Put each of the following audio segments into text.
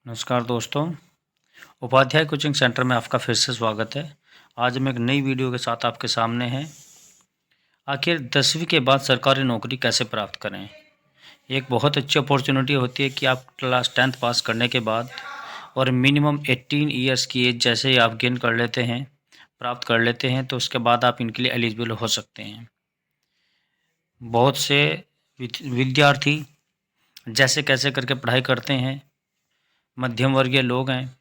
नमस्कार दोस्तों, Upadhyay coaching centre में आपका फिर से स्वागत है। आज हम एक नई वीडियो के साथ आपके सामने हैं। आखिर 10वीं के बाद सरकारी नौकरी कैसे प्राप्त करें। एक बहुत अच्छी अपॉर्चुनिटी होती है कि आप क्लास 10th पास करने के बाद और मिनिमम 18 ईयर्स की एज जैसे ही आप गेन कर लेते हैं, प्राप्त कर लेते हैं, तो उसके बाद आप इनके लिए एलिजिबल हो सकते हैं। बहुत से विद्यार्थी जैसे कैसे करके पढ़ाई करते हैं, मध्यम वर्गीय लोग हैं,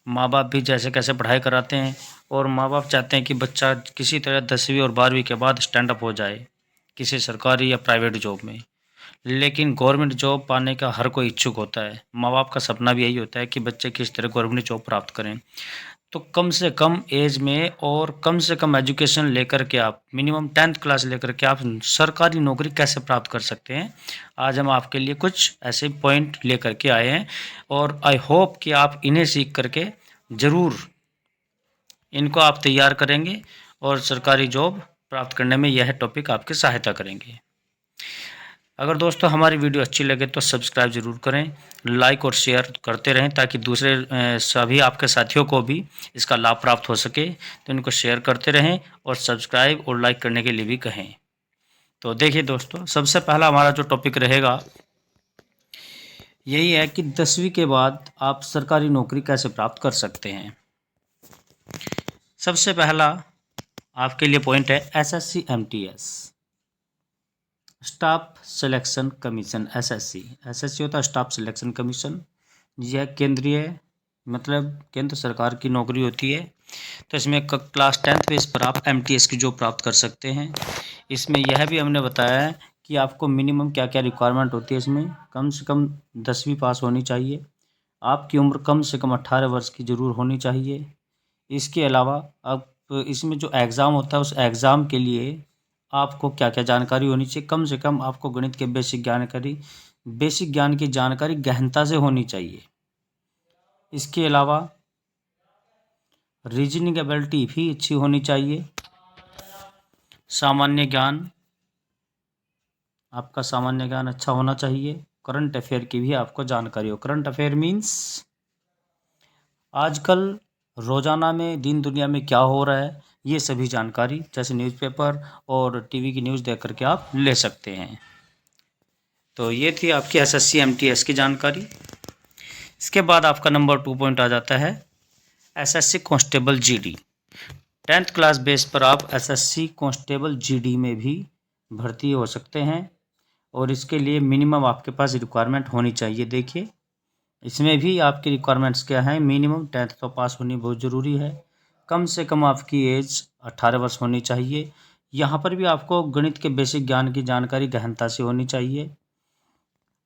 माँ बाप भी जैसे कैसे पढ़ाई कराते हैं और माँ बाप चाहते हैं कि बच्चा किसी तरह 10वीं और 12वीं के बाद स्टैंड अप हो जाए किसी सरकारी या प्राइवेट जॉब में। लेकिन गवर्नमेंट जॉब पाने का हर कोई इच्छुक होता है। माँ बाप का सपना भी यही होता है कि बच्चे किस तरह गवर्नमेंट जॉब प्राप्त करें। तो कम से कम एज में और कम से कम एजुकेशन लेकर के आप मिनिमम 10th क्लास लेकर के आप सरकारी नौकरी कैसे प्राप्त कर सकते हैं, आज हम आपके लिए कुछ ऐसे पॉइंट लेकर के आए हैं और आई होप कि आप इन्हें सीख करके ज़रूर इनको आप तैयार करेंगे और सरकारी जॉब प्राप्त करने में यह टॉपिक आपकी सहायता करेंगे। अगर दोस्तों हमारी वीडियो अच्छी लगे तो सब्सक्राइब ज़रूर करें, लाइक और शेयर करते रहें ताकि दूसरे सभी आपके साथियों को भी इसका लाभ प्राप्त हो सके। तो इनको शेयर करते रहें और सब्सक्राइब और लाइक करने के लिए भी कहें। तो देखिए दोस्तों, सबसे पहला हमारा जो टॉपिक रहेगा यही है कि 10वीं के बाद आप सरकारी नौकरी कैसे प्राप्त कर सकते हैं। सबसे पहला आपके लिए पॉइंट है SSC MTS, staff selection commission. SSC होता है स्टाफ सिलेक्शन कमीशन। यह केंद्रीय मतलब केंद्र सरकार की नौकरी होती है। तो इसमें क्लास 10th बेस पर आप MTS की जॉब प्राप्त कर सकते हैं। इसमें यह भी हमने बताया है कि आपको मिनिमम क्या क्या रिक्वायरमेंट होती है। इसमें कम से कम 10वीं पास होनी चाहिए, आपकी उम्र कम से कम 18 वर्ष की ज़रूर होनी चाहिए। इसके अलावा अब इसमें जो एग्ज़ाम होता है उस एग्ज़ाम के लिए आपको क्या क्या जानकारी होनी चाहिए। कम से कम आपको गणित के बेसिक ज्ञान की जानकारी गहनता से होनी चाहिए। इसके अलावा रीजनिंग एबिलिटी भी अच्छी होनी चाहिए। सामान्य ज्ञान, आपका सामान्य ज्ञान अच्छा होना चाहिए। करंट अफेयर की भी आपको जानकारी हो। करंट अफेयर मीन्स आजकल रोज़ाना में दिन दुनिया में क्या हो रहा है, ये सभी जानकारी जैसे न्यूज़पेपर और टीवी की न्यूज़ देख करके आप ले सकते हैं। तो ये थी आपकी SSC MTS की जानकारी। इसके बाद आपका नंबर 2 पॉइंट आ जाता है SSC constable GD। 10th class base पर आप SSC कांस्टेबल GD में भी भर्ती हो सकते हैं और इसके लिए मिनिमम आपके पास रिक्वायरमेंट होनी चाहिए। देखिए इसमें भी आपकी रिक्वायरमेंट्स क्या हैं। मिनिमम 10th तो पास होनी बहुत ज़रूरी है। कम से कम आपकी एज 18 वर्ष होनी चाहिए। यहाँ पर भी आपको गणित के बेसिक ज्ञान की जानकारी गहनता से होनी चाहिए।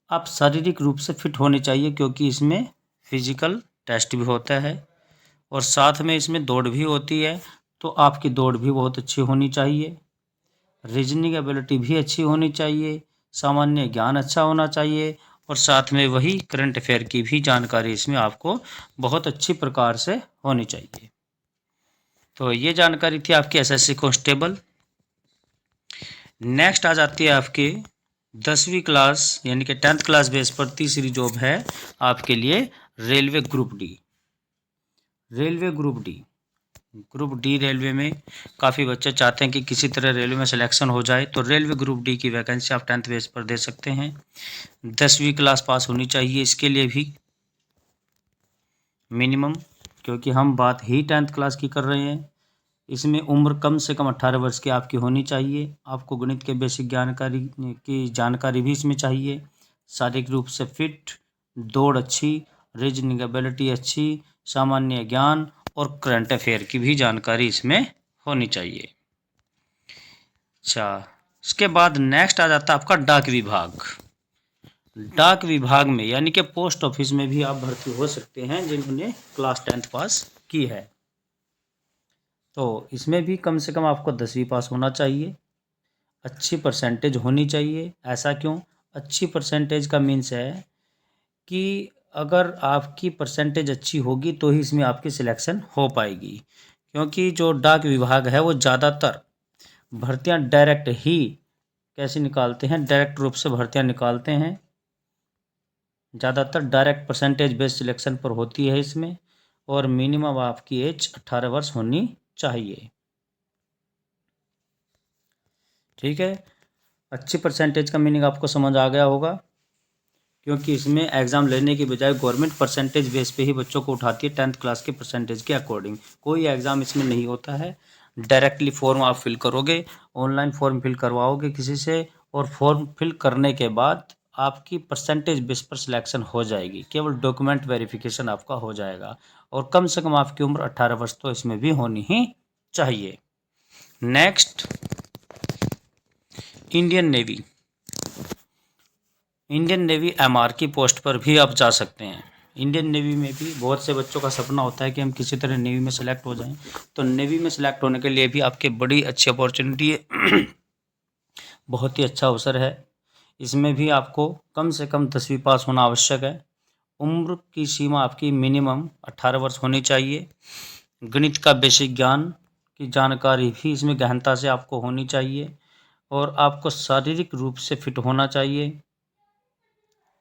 आप शारीरिक रूप से फिट होने चाहिए क्योंकि इसमें फिजिकल टेस्ट भी होता है और साथ में इसमें दौड़ भी होती है। तो आपकी दौड़ भी बहुत अच्छी होनी चाहिए। रीजनिंग एबिलिटी भी अच्छी होनी चाहिए। सामान्य ज्ञान अच्छा होना चाहिए और साथ में वही करंट अफेयर की भी जानकारी इसमें आपको बहुत अच्छी प्रकार से होनी चाहिए। तो ये जानकारी थी आपकी SSC कांस्टेबल। नेक्स्ट आ जाती है आपकी 10वीं क्लास यानी कि 10th क्लास बेस पर तीसरी जॉब है आपके लिए railway group D. Railway group D railway में काफ़ी बच्चे चाहते हैं कि किसी तरह रेलवे में सिलेक्शन हो जाए, तो रेलवे ग्रुप डी की वैकेंसी आप 10th बेस पर दे सकते हैं। 10वीं क्लास पास होनी चाहिए इसके लिए भी मिनिमम, क्योंकि हम बात ही 10th क्लास की कर रहे हैं। इसमें उम्र कम से कम 18 वर्ष की आपकी होनी चाहिए। आपको गणित के बेसिक जानकारी भी इसमें चाहिए। शारीरिक रूप से फिट, दौड़ अच्छी, रीजनिंग एबिलिटी अच्छी, सामान्य ज्ञान और करंट अफेयर की भी जानकारी इसमें होनी चाहिए। अच्छा, इसके बाद नेक्स्ट आ जाता है आपका डाक विभाग। डाक विभाग में यानी कि पोस्ट ऑफिस में भी आप भर्ती हो सकते हैं जिन्होंने क्लास 10th पास की है। तो इसमें भी कम से कम आपको 10वीं पास होना चाहिए, अच्छी परसेंटेज होनी चाहिए। ऐसा क्यों? अच्छी परसेंटेज का मीन्स है कि अगर आपकी परसेंटेज अच्छी होगी तो ही इसमें आपकी सिलेक्शन हो पाएगी, क्योंकि जो डाक विभाग है वो ज़्यादातर भर्तियां डायरेक्ट ही कैसे निकालते हैं, डायरेक्ट रूप से भर्तियां निकालते हैं। ज़्यादातर डायरेक्ट परसेंटेज बेस्ड सिलेक्शन पर होती है इसमें, और मिनिमम आपकी एज 18 वर्ष होनी चाहिए। ठीक है, अच्छी परसेंटेज का मीनिंग आपको समझ आ गया होगा, क्योंकि इसमें एग्ज़ाम लेने की बजाय गवर्नमेंट परसेंटेज बेस पे ही बच्चों को उठाती है 10th क्लास के परसेंटेज के अकॉर्डिंग। कोई एग्ज़ाम इसमें नहीं होता है, डायरेक्टली फॉर्म आप फिल करोगे, ऑनलाइन फॉर्म फिल करवाओगे किसी से, और फॉर्म फिल करने के बाद आपकी परसेंटेज बेस पर सिलेक्शन हो जाएगी, केवल डॉक्यूमेंट वेरिफिकेशन आपका हो जाएगा, और कम से कम आपकी उम्र 18 वर्ष तो इसमें भी होनी ही चाहिए। Next, Indian navy. Indian navy MR की पोस्ट पर भी आप जा सकते हैं। इंडियन नेवी में भी बहुत से बच्चों का सपना होता है कि हम किसी तरह नेवी में सेलेक्ट हो जाएं, तो नेवी में सेलेक्ट होने के लिए भी आपके बड़ी अच्छी अपॉर्चुनिटी है। बहुत ही अच्छा अवसर है। इसमें भी आपको कम से कम 10वीं पास होना आवश्यक है। उम्र की सीमा आपकी मिनिमम 18 वर्ष होनी चाहिए। गणित का बेसिक ज्ञान की जानकारी भी इसमें गहनता से आपको होनी चाहिए, और आपको शारीरिक रूप से फिट होना चाहिए।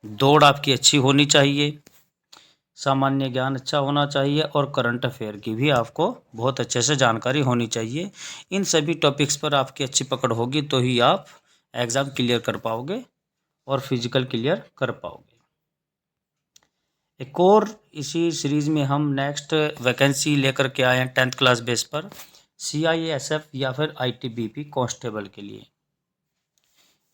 दौड़ आपकी अच्छी होनी चाहिए, सामान्य ज्ञान अच्छा होना चाहिए, और करंट अफेयर की भी आपको बहुत अच्छे से जानकारी होनी चाहिए। इन सभी टॉपिक्स पर आपकी अच्छी पकड़ होगी तो ही आप एग्ज़ाम क्लियर कर पाओगे और फिजिकल क्लियर कर पाओगे। एक और इसी सीरीज़ में हम नेक्स्ट वैकेंसी लेकर के आए हैं 10th क्लास बेस पर, CISF या फिर ITBP कांस्टेबल के लिए।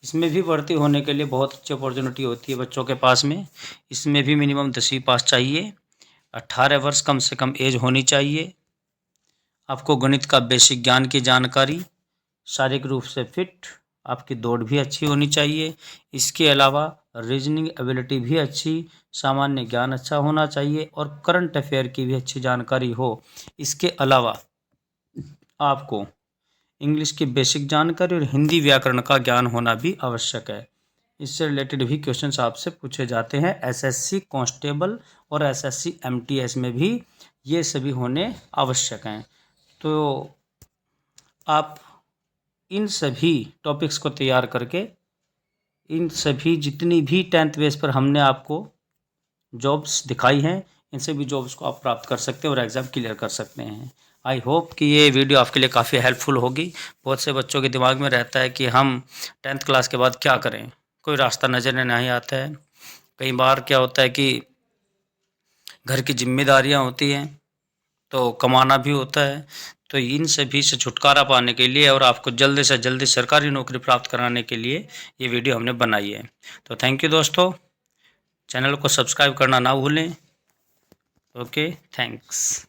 इसमें भी भर्ती होने के लिए बहुत अच्छी अपॉर्चुनिटी होती है बच्चों के पास में। इसमें भी मिनिमम 10वीं पास चाहिए, 18 वर्ष कम से कम एज होनी चाहिए, आपको गणित का बेसिक ज्ञान की जानकारी, शारीरिक रूप से फिट, आपकी दौड़ भी अच्छी होनी चाहिए। इसके अलावा रीजनिंग एबिलिटी भी अच्छी, सामान्य ज्ञान अच्छा होना चाहिए, और करंट अफेयर की भी अच्छी जानकारी हो। इसके अलावा आपको इंग्लिश की बेसिक जानकारी और हिंदी व्याकरण का ज्ञान होना भी आवश्यक है। इससे रिलेटेड भी क्वेश्चंस आपसे पूछे जाते हैं। SSC कांस्टेबल और SSC MTS में भी ये सभी होने आवश्यक हैं। तो आप इन सभी टॉपिक्स को तैयार करके, इन सभी जितनी भी 10th बेस पर हमने आपको जॉब्स दिखाई हैं, इन सभी जॉब्स को आप प्राप्त कर सकते हैं और एग्ज़ाम क्लियर कर सकते हैं। आई होप कि ये वीडियो आपके लिए काफ़ी हेल्पफुल होगी। बहुत से बच्चों के दिमाग में रहता है कि हम 10th क्लास के बाद क्या करें, कोई रास्ता नज़र नहीं आता है। कई बार क्या होता है कि घर की जिम्मेदारियां होती हैं, तो कमाना भी होता है। तो इन सभी से छुटकारा पाने के लिए और आपको जल्दी से जल्दी सरकारी नौकरी प्राप्त कराने के लिए ये वीडियो हमने बनाई है। तो थैंक यू दोस्तों, चैनल को सब्सक्राइब करना ना भूलें। Okay, thanks.